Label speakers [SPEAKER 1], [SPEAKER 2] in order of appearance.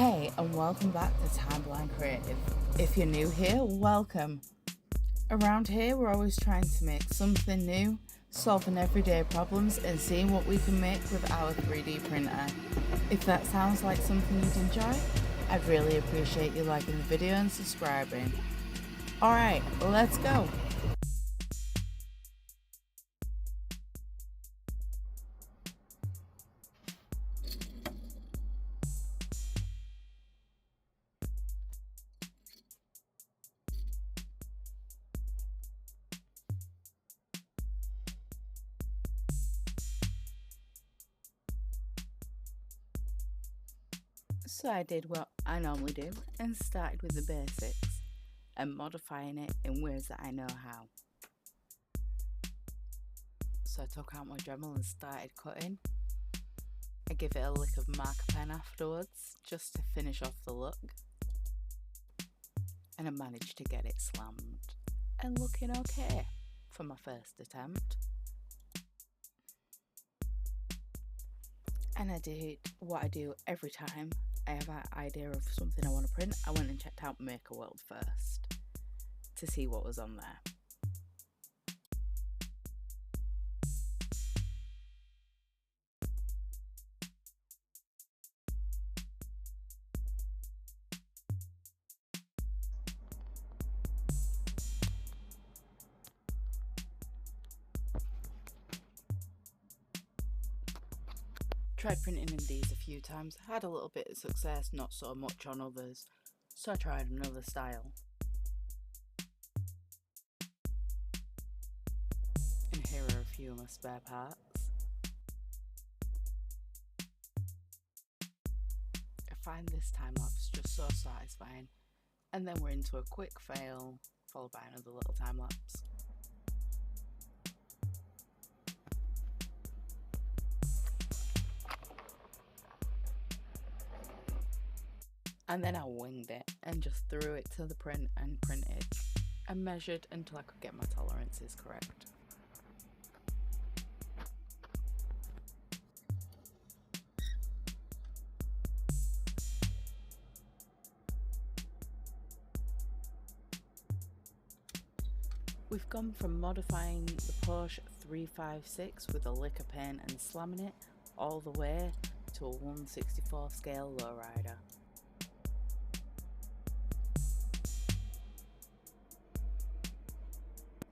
[SPEAKER 1] Hey, and welcome back to TimeblindCreative. If you're new here, welcome. Around here, we're always trying to make something new, solving everyday problems and seeing what we can make with our 3D printer. If that sounds like something you'd enjoy, I'd really appreciate you liking the video and subscribing. Alright, let's go! So I did what I normally do and started with the basics and modifying it in ways that I know how. So I took out my Dremel and started cutting. I give it a lick of marker pen afterwards just to finish off the look, and I managed to get it slammed and looking okay for my first attempt. And I did what I do every time I have an idea of something I want to print. I went and checked out Maker World first to see what was on there. Tried printing in these a few times, had a little bit of success, not so much on others, so I tried another style. And here are a few of my spare parts. I find this time lapse just so satisfying, and then we're into a quick fail, followed by another little time lapse. And then I winged it and just threw it to the print and printed and measured until I could get my tolerances correct. We've gone from modifying the Porsche 356 with a liquor pen and slamming it all the way to a 1/64 scale Lowrider.